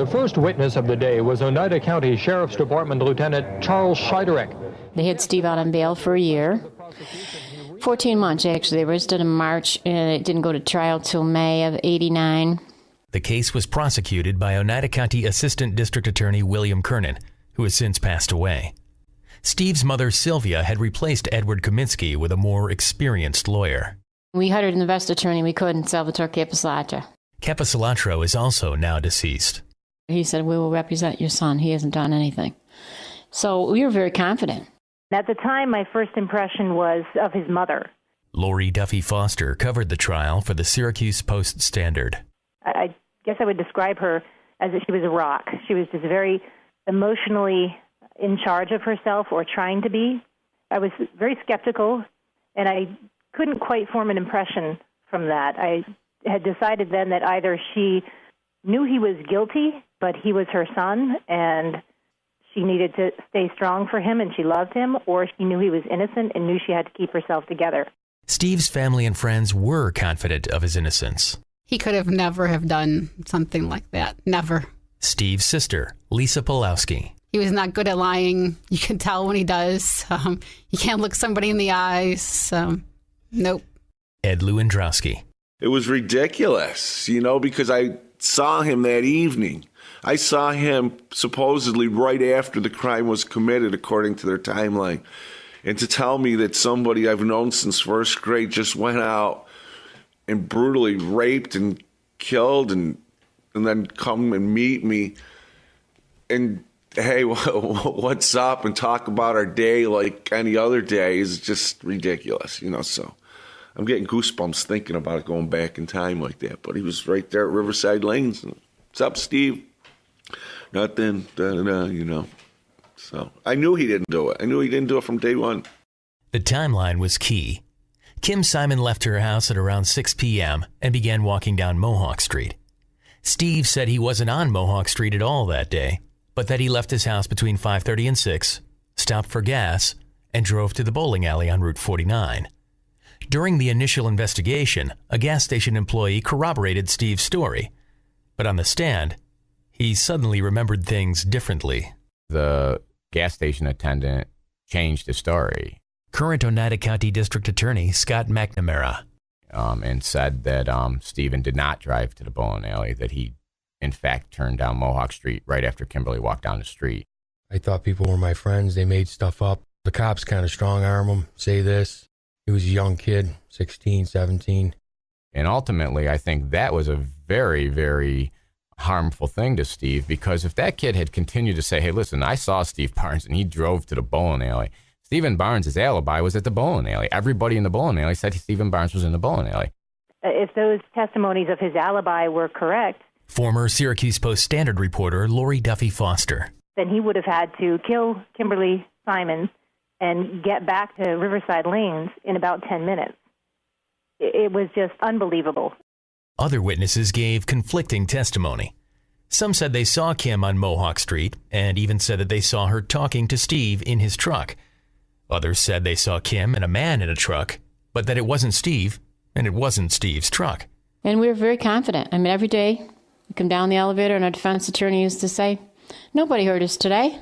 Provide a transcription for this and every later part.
The first witness of the day was Oneida County Sheriff's Department Lieutenant Charles Scheiderich. They had Steve out on bail for a year. 14 months, actually. They arrested him in March, and it didn't go to trial till May of '89. The case was prosecuted by Oneida County Assistant District Attorney William Kernan, who has since passed away. Steve's mother, Sylvia, had replaced Edward Kaminsky with a more experienced lawyer. We hired an invest attorney we couldn't, Salvatore Capisolatra. Capisolatra is also now deceased. He said, we will represent your son. He hasn't done anything. So we were very confident. At the time, my first impression was of his mother. Lori Duffy Foster covered the trial for the Syracuse Post-Standard. I guess I would describe her as if she was a rock. She was just very emotionally in charge of herself, or trying to be. I was very skeptical, and I couldn't quite form an impression from that. I had decided then that either she knew he was guilty, but he was her son, and she needed to stay strong for him, and she loved him, or she knew he was innocent and knew she had to keep herself together. Steve's family and friends were confident of his innocence. He could have never have done something like that. Never. Steve's sister, Lisa Pulowski. He was not good at lying. You can tell when he does. He can't look somebody in the eyes. Nope. Ed Lewandowski. It was ridiculous, because I saw him that evening. I saw him supposedly right after the crime was committed, according to their timeline. And to tell me that somebody I've known since first grade just went out and brutally raped and killed and then come and meet me and, hey, what's up, and talk about our day like any other day is just ridiculous, so I'm getting goosebumps thinking about it, going back in time like that. But he was right there at Riverside Lanes. What's up, Steve? Nothing, So I knew he didn't do it. I knew he didn't do it from day one. The timeline was key. Kim Simon left her house at around 6 p.m. and began walking down Mohawk Street. Steve said he wasn't on Mohawk Street at all that day, but that he left his house between 5:30 and 6, stopped for gas, and drove to the bowling alley on Route 49. During the initial investigation, a gas station employee corroborated Steve's story, but on the stand, he suddenly remembered things differently. The gas station attendant changed his story. Current Oneida County District Attorney Scott McNamara. And said that Stephen did not drive to the bowling alley, that he, in fact, turned down Mohawk Street right after Kimberly walked down the street. I thought people were my friends. They made stuff up. The cops kind of strong-arm him, say this. He was a young kid, 16, 17. And ultimately, I think that was a very, very harmful thing to Steve, because if that kid had continued to say, hey, listen, I saw Steve Barnes and he drove to the bowling alley. Stephen Barnes' alibi was at the bowling alley. Everybody in the bowling alley said Stephen Barnes was in the bowling alley. If those testimonies of his alibi were correct, former Syracuse Post-Standard reporter Lori Duffy Foster. Then he would have had to kill Kimberly Simons and get back to Riverside Lanes in about 10 minutes. It was just unbelievable. Other witnesses gave conflicting testimony. Some said they saw Kim on Mohawk Street and even said that they saw her talking to Steve in his truck. Others said they saw Kim and a man in a truck, but that it wasn't Steve and it wasn't Steve's truck. And we were very confident. I mean, every day we come down the elevator and our defense attorney used to say, nobody heard us today.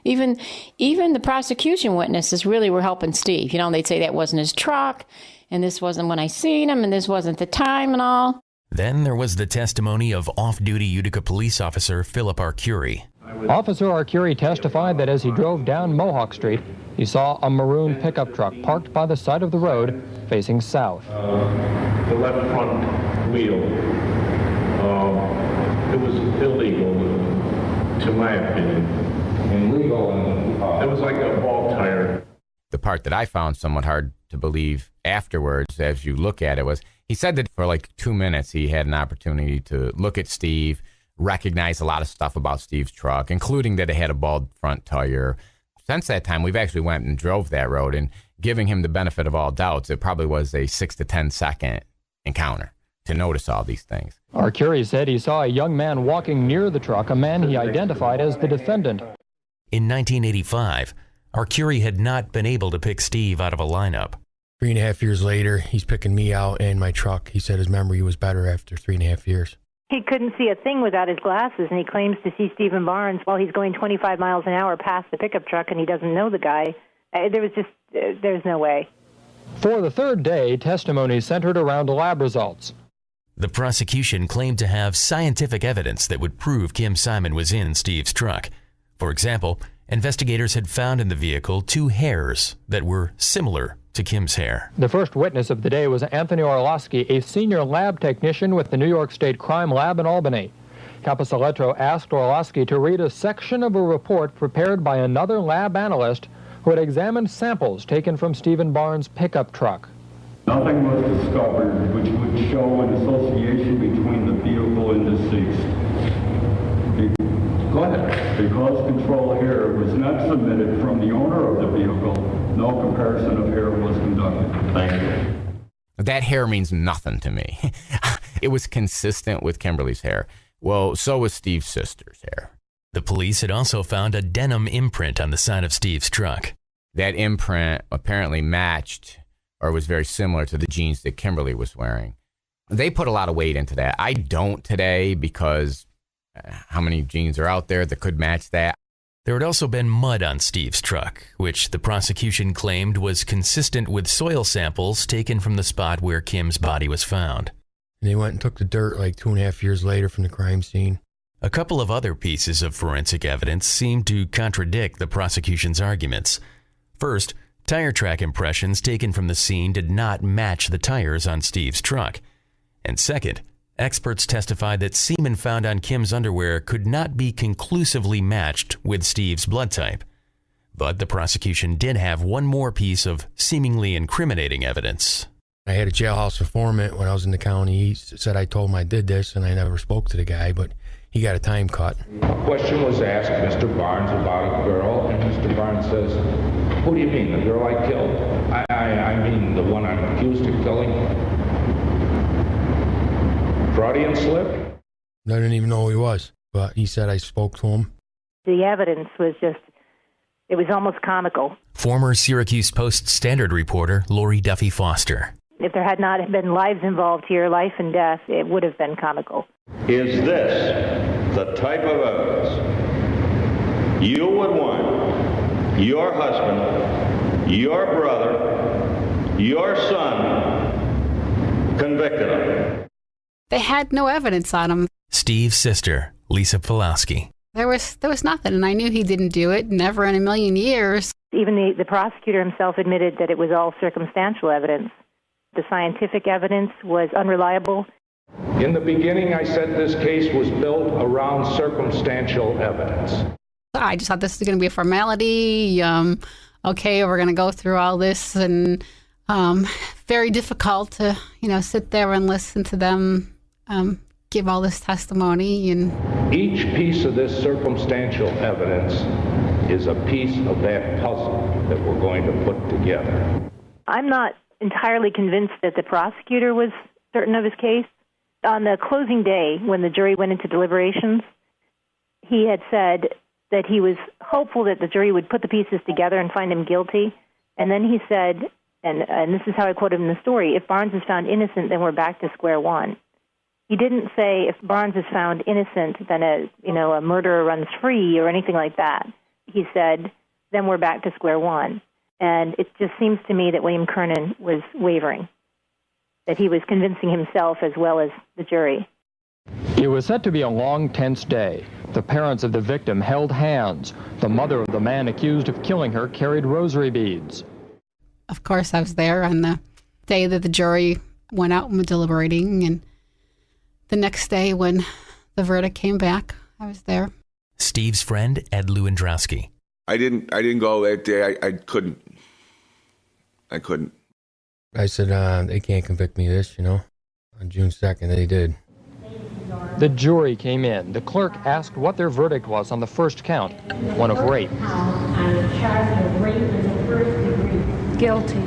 Even the prosecution witnesses really were helping Steve. They'd say that wasn't his truck, and this wasn't when I seen him, and this wasn't the time and all. Then there was the testimony of off-duty Utica police officer Philip Arcuri. Officer Arcuri testified that as he drove down Mohawk Street, he saw a maroon pickup truck parked by the side of the road facing south. The left front wheel, it was illegal, to my opinion. Illegal? It was like a ball tire. The part that I found somewhat hard to believe afterwards, as you look at it, was he said that for like 2 minutes he had an opportunity to look at Steve, recognize a lot of stuff about Steve's truck, including that it had a bald front tire. Since that time, we've actually went and drove that road, and giving him the benefit of all doubts, it probably was a 6 to 10 second encounter to notice all these things. Arcuri said he saw a young man walking near the truck, a man he identified as the defendant. In 1985, Arcuri had not been able to pick Steve out of a lineup. 3.5 years later, he's picking me out in my truck. He said his memory was better after 3.5 years. He couldn't see a thing without his glasses, and he claims to see Stephen Barnes while he's going 25 miles an hour past the pickup truck, and he doesn't know the guy. There's no way. For the third day, testimony centered around lab results. The prosecution claimed to have scientific evidence that would prove Kim Simon was in Steve's truck. For example, investigators had found in the vehicle 2 hairs that were similar to Kim's hair. The first witness of the day was Anthony Orlowski, a senior lab technician with the New York State Crime Lab in Albany. Capisoletro asked Orlowski to read a section of a report prepared by another lab analyst who had examined samples taken from Stephen Barnes' pickup truck. Nothing was discovered which would show an association between the vehicle and deceased. Go ahead. Because control hair was not submitted from the owner of the vehicle, no comparison of hair was conducted. Thank you. That hair means nothing to me. It was consistent with Kimberly's hair. Well, so was Steve's sister's hair. The police had also found a denim imprint on the side of Steve's truck. That imprint apparently matched or was very similar to the jeans that Kimberly was wearing. They put a lot of weight into that. I don't today because how many jeans are out there that could match that? There had also been mud on Steve's truck, which the prosecution claimed was consistent with soil samples taken from the spot where Kim's body was found. And they went and took the dirt like 2.5 years later from the crime scene. A couple of other pieces of forensic evidence seemed to contradict the prosecution's arguments. First, tire track impressions taken from the scene did not match the tires on Steve's truck. And second, experts testified that semen found on Kim's underwear could not be conclusively matched with Steve's blood type. But the prosecution did have one more piece of seemingly incriminating evidence. I had a jailhouse informant when I was in the county. He said I told him I did this, and I never spoke to the guy, but he got a time cut. A question was asked Mr. Barnes about a girl, and Mr. Barnes says, "Who do you mean, the girl I killed?" I mean the one I'm accused of killing. Freudian slip? I didn't even know who he was, but he said I spoke to him. The evidence was it was almost comical. Former Syracuse Post-Standard reporter Lori Duffy Foster. If there had not been lives involved here, life and death, it would have been comical. Is this the type of evidence you would want your husband, your brother, your son convicted of? They had no evidence on him. Steve's sister, Lisa Pulaski. There was nothing, and I knew he didn't do it, never in a million years. Even the prosecutor himself admitted that it was all circumstantial evidence. The scientific evidence was unreliable. In the beginning, I said this case was built around circumstantial evidence. I just thought this was going to be a formality. Okay, we're going to go through all this, and very difficult to, sit there and listen to them give all this testimony. And each piece of this circumstantial evidence is a piece of that puzzle that we're going to put together. I'm not entirely convinced that the prosecutor was certain of his case. On the closing day, when the jury went into deliberations, he had said that he was hopeful that the jury would put the pieces together and find him guilty. And then he said, and this is how I quote him in the story, if Barnes is found innocent, then we're back to square one. He didn't say if Barnes is found innocent, then a murderer runs free or anything like that. He said, then we're back to square one. And it just seems to me that William Kernan was wavering, that he was convincing himself as well as the jury. It was set to be a long, tense day. The parents of the victim held hands. The mother of the man accused of killing her carried rosary beads. of course, I was there on the day that the jury went out and was deliberating, and the next day when the verdict came back, I was there. Steve's friend, Ed Lewandowski. I didn't go that day. I couldn't. I said, they can't convict me of this, On June 2nd, they did. The jury came in. The clerk asked what their verdict was on the first count, one of rape. On the charge of rape in the first degree. Guilty.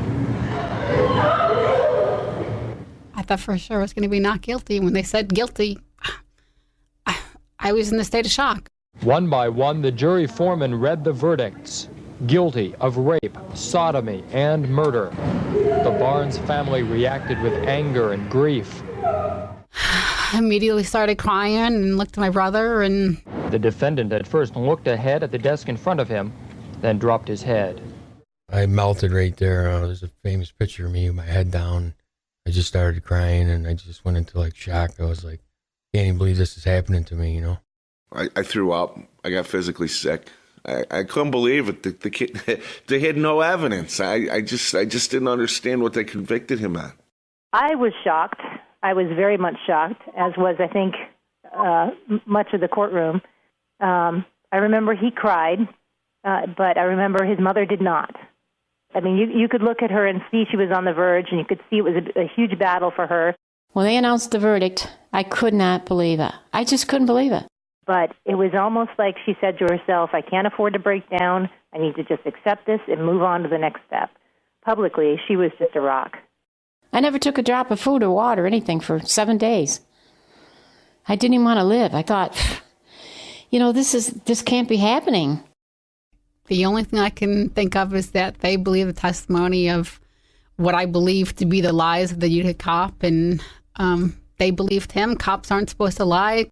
I thought for sure it was going to be not guilty. When they said guilty, I was in a state of shock. One by one, the jury foreman read the verdicts. Guilty of rape, sodomy, and murder. The Barnes family reacted with anger and grief. immediately started crying and looked at my brother. And The defendant at first looked ahead at the desk in front of him, then dropped his head. I melted right there. There's a famous picture of me with my head down. I just started crying, and I just went into like shock. I was like, can't even believe this is happening to me, you know? I threw up. I got physically sick. I couldn't believe it. The kid, they had no evidence. I just didn't understand what they convicted him on. I was shocked. I was very much shocked, as was, I think, much of the courtroom. I remember he cried, but I remember his mother did not. I mean, you could look at her and see she was on the verge, and you could see it was a huge battle for her. When they announced the verdict, I could not believe it. I just couldn't believe it. But it was almost like she said to herself, I can't afford to break down. I need to just accept this and move on to the next step. Publicly, she was just a rock. I never took a drop of food or water or anything for 7 days. I didn't even want to live. I thought, this can't be happening. the only thing I can think of is that they believe the testimony of what I believe to be the lies of the Utica cop, and they believed him. Cops aren't supposed to lie.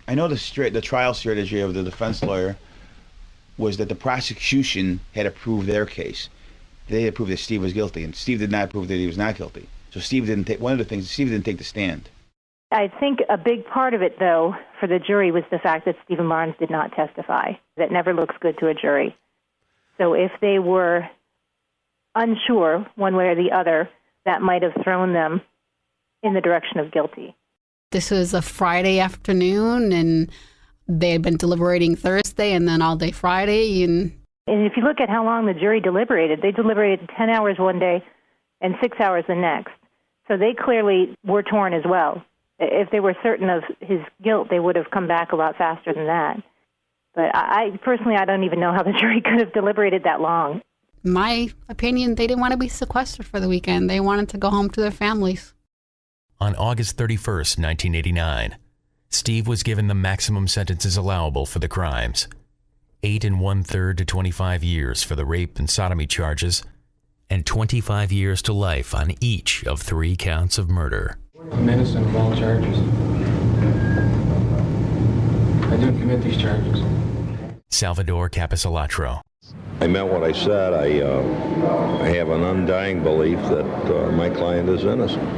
I know the trial strategy of the defense lawyer was that the prosecution had to prove their case. They had proved that Steve was guilty, and Steve did not prove that he was not guilty. So Steve didn't take the stand. I think a big part of it, though, for the jury was the fact that Stephen Barnes did not testify. That never looks good to a jury. So if they were unsure one way or the other, that might have thrown them in the direction of guilty. This was a Friday afternoon, and they had been deliberating Thursday and then all day Friday. And if you look at how long the jury deliberated, they deliberated 10 hours one day and 6 hours the next. So they clearly were torn as well. If they were certain of his guilt, they would have come back a lot faster than that. But I personally don't even know how the jury could have deliberated that long. In my opinion, they didn't want to be sequestered for the weekend. They wanted to go home to their families. On August 31st, 1989, Steve was given the maximum sentences allowable for the crimes. 8 1/3 to 25 years for the rape and sodomy charges, and 25 years to life on each of 3 counts of murder. I'm innocent of all charges. I didn't commit these charges. Salvador Capisalatro. I meant what I said. I have an undying belief that my client is innocent.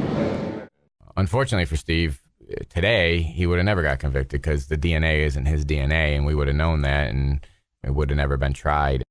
Unfortunately for Steve, today he would have never got convicted because the DNA isn't his DNA, and we would have known that, and it would have never been tried.